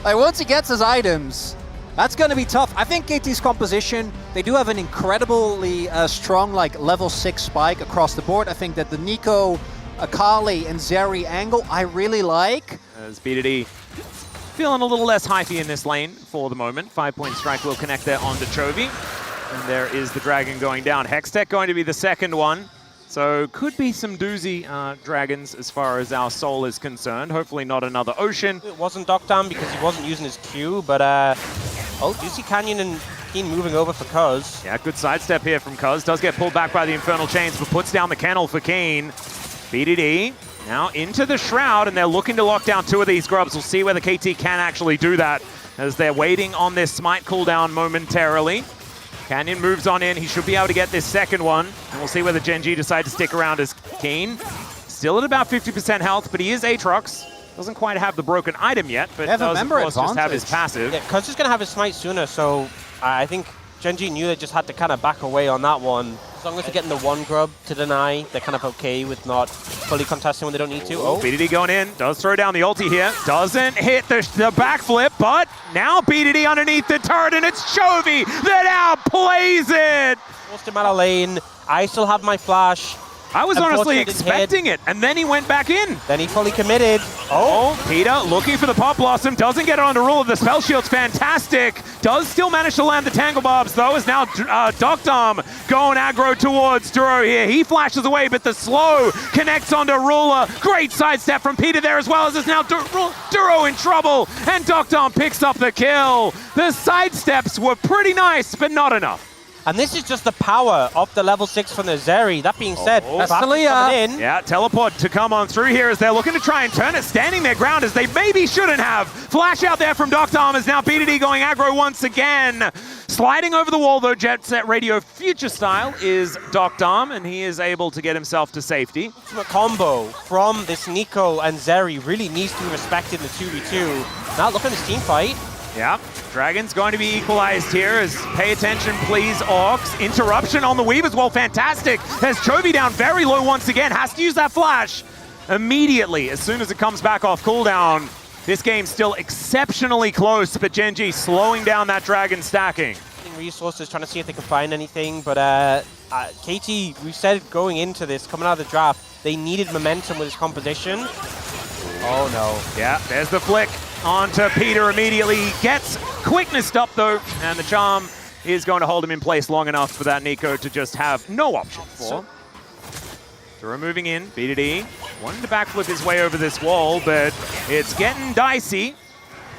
Like, once he gets his items, that's going to be tough. I think KT's composition, they do have an incredibly strong like level 6 spike across the board. I think that the Nico, Akali, and Zeri angle I really like. As B2D feeling a little less hypey in this lane for the moment. 5-point strike will connect there onto Chovy. And there is the Dragon going down. Hextech going to be the second one. So could be some doozy dragons as far as our soul is concerned. Hopefully not another ocean. It wasn't Doctam because he wasn't using his Q, but oh, do you see Canyon and Keen moving over for Cuz? Yeah, good sidestep here from Cuz. Does get pulled back by the Infernal Chains, but puts down the kennel for Keen. BDD now into the Shroud, and they're looking to lock down 2 of these grubs. We'll see whether KT can actually do that as they're waiting on this Smite cooldown momentarily. Canyon moves on in. He should be able to get this second one. And we'll see whether Gen.G decide to stick around as Keen. Still at about 50% health, but he is Aatrox. Doesn't quite have the broken item yet, but does, of course, just have his passive. Yeah, Cuz is going to have his Smite sooner, so I think Gen.G knew they just had to kind of back away on that one. As long as they're getting the one grub to deny, they're kind of okay with not fully contesting when they don't need to. Oh, BDD going in, does throw down the ulti here. Doesn't hit the backflip, but now BDD underneath the turret, and it's Chovy that outplays it! Forced him out of lane. I still have my flash. I was honestly expecting it, and then he went back in. Then he fully committed. Oh, Peter looking for the Pop Blossom, doesn't get it on the Ruler. The spell shield's fantastic. Does still manage to land the Tangle Barbs, though, is now Doctam going aggro towards Duro here. He flashes away, but the slow connects onto Ruler. Great sidestep from Peter there, as well as it's now Duro in trouble, and Doctam picks up the kill. The sidesteps were pretty nice, but not enough. And this is just the power of the level 6 from the Zeri. That being said, that's Talia. Yeah, teleport to come on through here as they're looking to try and turn it, standing their ground as they maybe shouldn't have. Flash out there from Doctam as now BDD going aggro once again. Sliding over the wall though, Jet Set Radio future style is Doctam, and he is able to get himself to safety. Ultimate combo from this Nico and Zeri really needs to be respected in the 2v2. Now look at this team fight. Yeah, Dragon's going to be equalized here as pay attention please, Orcs. Interruption on the Weave as well, fantastic. There's Chovy down very low once again, has to use that flash immediately as soon as it comes back off cooldown. This game's still exceptionally close, but Gen.G slowing down that Dragon stacking. Resources, trying to see if they can find anything, but KT, we said going into this, coming out of the draft, they needed momentum with his composition. Oh no. Yeah, there's the flick onto Peter immediately. Gets quickness up though, and the charm is going to hold him in place long enough for that Nico to just have no option for. Duro moving in, BDD wanting to backflip his way over this wall, but it's getting dicey.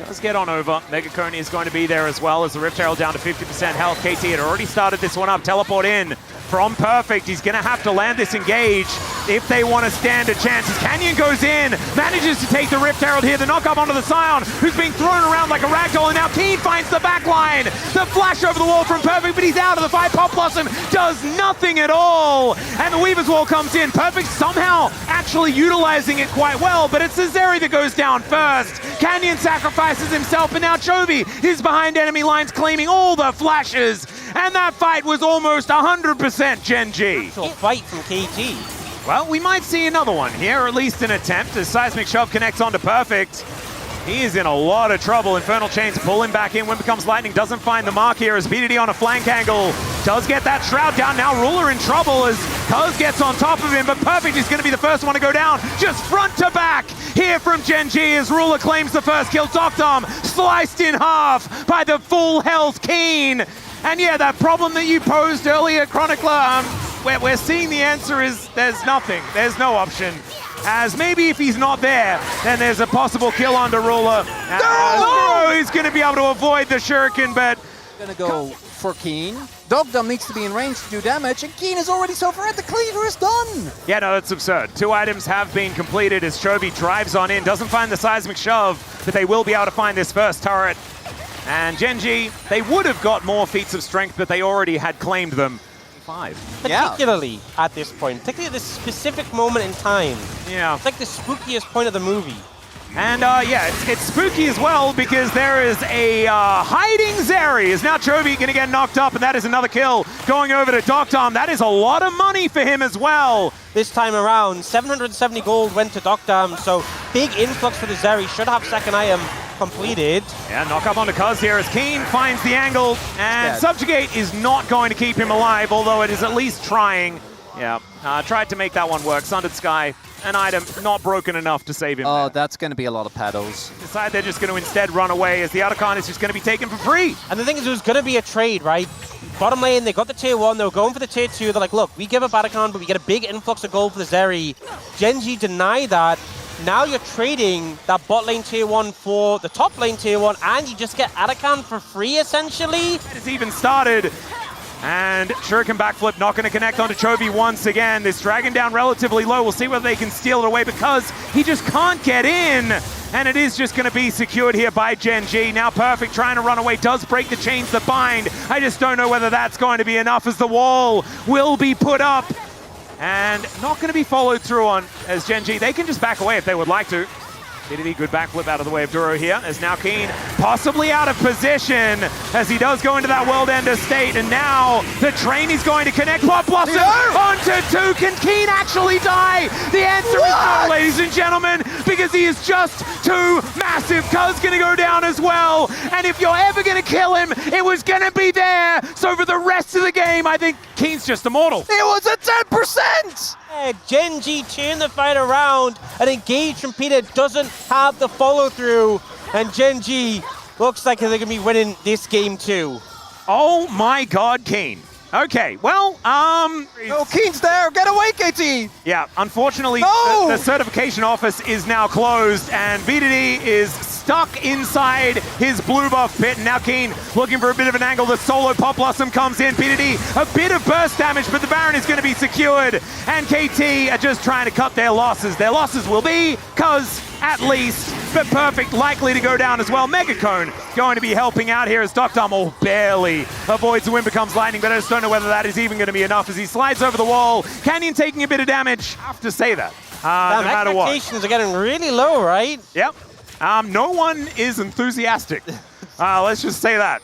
Does get on over. Megacone is going to be there as well as the Rift Herald down to 50% health. KT had already started this one up. Teleport in from Perfect. He's going to have to land this engage if they want to stand a chance. As Canyon goes in, manages to take the Rift Herald here. The knock up onto the Scion, who's being thrown around like a ragdoll, and now Keen finds the back line. The flash over the wall from Perfect, but he's out of the fight. Pop Blossom does nothing at all. And the Weaver's Wall comes in. Perfect somehow actually utilizing it quite well, but it's Zeri that goes down first. Canyon sacrifices himself, and now Chovy is behind enemy lines claiming all the flashes. And that fight was almost 100% Gen.G. Fight from KT. Well, we might see another one here, or at least an attempt, as Seismic Shove connects onto Perfect. He is in a lot of trouble. Infernal Chains pull him back in. When becomes Lightning, doesn't find the mark here as BDD on a flank angle. Does get that Shroud down. Now Ruler in trouble as Cuz gets on top of him, but Perfect is going to be the first one to go down. Just front to back here from Gen.G as Ruler claims the first kill. Doctam sliced in half by the full health Keen. And yeah, that problem that you posed earlier, Chronicler, we're seeing the answer is there's nothing. There's no option. As maybe if he's not there, then there's a possible kill onto Ruler. He's going to be able to avoid the Shuriken, but... Going to go for Keen. Doctam needs to be in range to do damage, and Keen is already so far at the cleaver is done. Yeah, no, that's absurd. 2 items have been completed as Chovy drives on in, doesn't find the Seismic Shove, but they will be able to find this first turret. And Gen.G, they would have got more feats of strength, but they already had claimed them. 5. Particularly at this point, particularly at this specific moment in time. Yeah. It's like the spookiest point of the movie. And yeah, it's spooky as well because there is a hiding Zeri. Is now Chovy going to get knocked up, and that is another kill going over to Doctam. That is a lot of money for him as well. This time around, 770 gold went to Doctam, so big influx for the Zeri. Should have second item. completed. Yeah, knock up onto Cuz here as Keen finds the angle, and Subjugate is not going to keep him alive, although it is at least trying. Yeah, tried to make that one work. Sundered Sky, an item not broken enough to save him. Oh, that's going to be a lot of paddles. Decide they're just going to instead run away as the Otacon is just going to be taken for free. And the thing is, it was going to be a trade, right? Bottom lane, they got the tier 1, they were going for the tier 2. They're like, look, we give up Otacon, but we get a big influx of gold for the Zeri. Gen.G deny that. Now you're trading that bot lane tier 1 for the top lane tier 1, and you just get Otacon for free, essentially. It's even started. And Shuriken backflip not going to connect onto Chovy once again. This Dragon down relatively low. We'll see whether they can steal it away because he just can't get in. And it is just going to be secured here by Gen.G. Now Perfect trying to run away. Does break the chains that bind. I just don't know whether that's going to be enough as the wall will be put up. And not going to be followed through on as Gen.G. They can just back away if they would like to. KT good backflip out of the way of Duro here, as now Keen possibly out of position as he does go into that World Ender state, and now the train is going to connect Pop Blossom onto 2. Can Keen actually die? The answer is no, ladies and gentlemen, because he is just too massive. Cuz gonna go down as well, and if you're ever gonna kill him, it was gonna be there. So for the rest of the game, I think Keen's just immortal. It was a 10%! Gen.G turn the fight around, and engage from Peter doesn't have the follow-through, and Gen.G looks like they're going to be winning this game too. Oh my god, Keen. Okay, well, No, Keen's there! Get away, KT! Yeah, unfortunately, No! the certification office is now closed, and VDD is stuck inside his blue buff pit. And now Keen looking for a bit of an angle. The solo Pop Blossom comes in. VDD, a bit of burst damage, but the Baron is going to be secured. And KT are just trying to cut their losses. Their losses will be Cuz at least, but Perfect likely to go down as well. Megacone going to be helping out here as Dr. barely avoids the wind becomes lightning, but I just don't know whether that is even going to be enough as he slides over the wall. Canyon taking a bit of damage. I have to say that, no matter what. Expectations are getting really low, right? Yep. No one is enthusiastic. Let's just say that.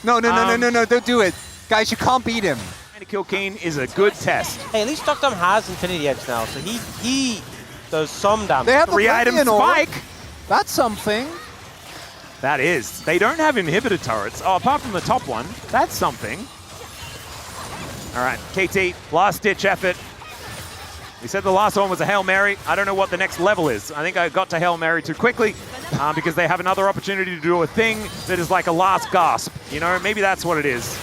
No, don't do it. Guys, you can't beat him. Trying to kill Keen is a good test. Hey, at least Dr. has Infinity Edge now, so he does some damage. They have the 3-item spike. That's something. That is. They don't have inhibitor turrets. Oh, apart from the top one. That's something. All right, KT, last-ditch effort. We said the last one was a Hail Mary. I don't know what the next level is. I think I got to Hail Mary too quickly because they have another opportunity to do a thing that is like a last gasp. You know, maybe that's what it is.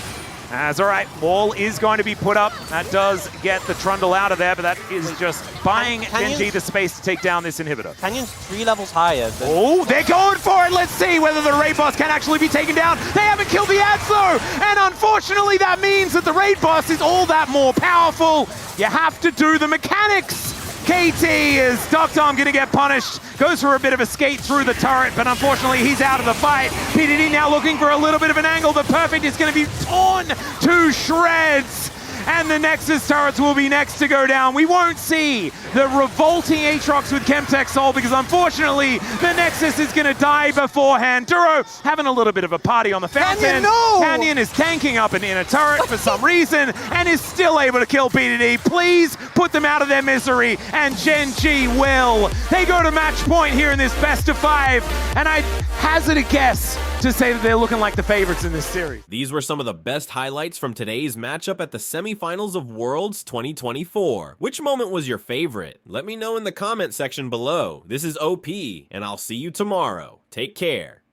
That's all right. Wall is going to be put up. That does get the Trundle out of there, but that is just buying Gen.G the space to take down this inhibitor. Canyon's 3 levels higher. Oh, they're going for it. Let's see whether the raid boss can actually be taken down. They haven't killed the ads though, and unfortunately that means that the raid boss is all that more powerful. You have to do the mechanics. KT is Dr. going to get punished. Goes for a bit of a skate through the turret, but unfortunately he's out of the fight. PDD now looking for a little bit of an angle, but Perfect is going to be torn to shreds. And the Nexus turrets will be next to go down. We won't see the revolting Aatrox with Chemtech Soul because unfortunately the Nexus is going to die beforehand. Duro having a little bit of a party on the fountain. Canyon, no! Canyon is tanking up an inner turret for some reason and is still able to kill PDD. Please put them out of their misery, and Gen.G will. They go to match point here in this best of 5, and I hazard a guess to say that they're looking like the favorites in this series. These were some of the best highlights from today's matchup at the semifinals of Worlds 2024. Which moment was your favorite? Let me know in the comment section below. This is OP, and I'll see you tomorrow. Take care.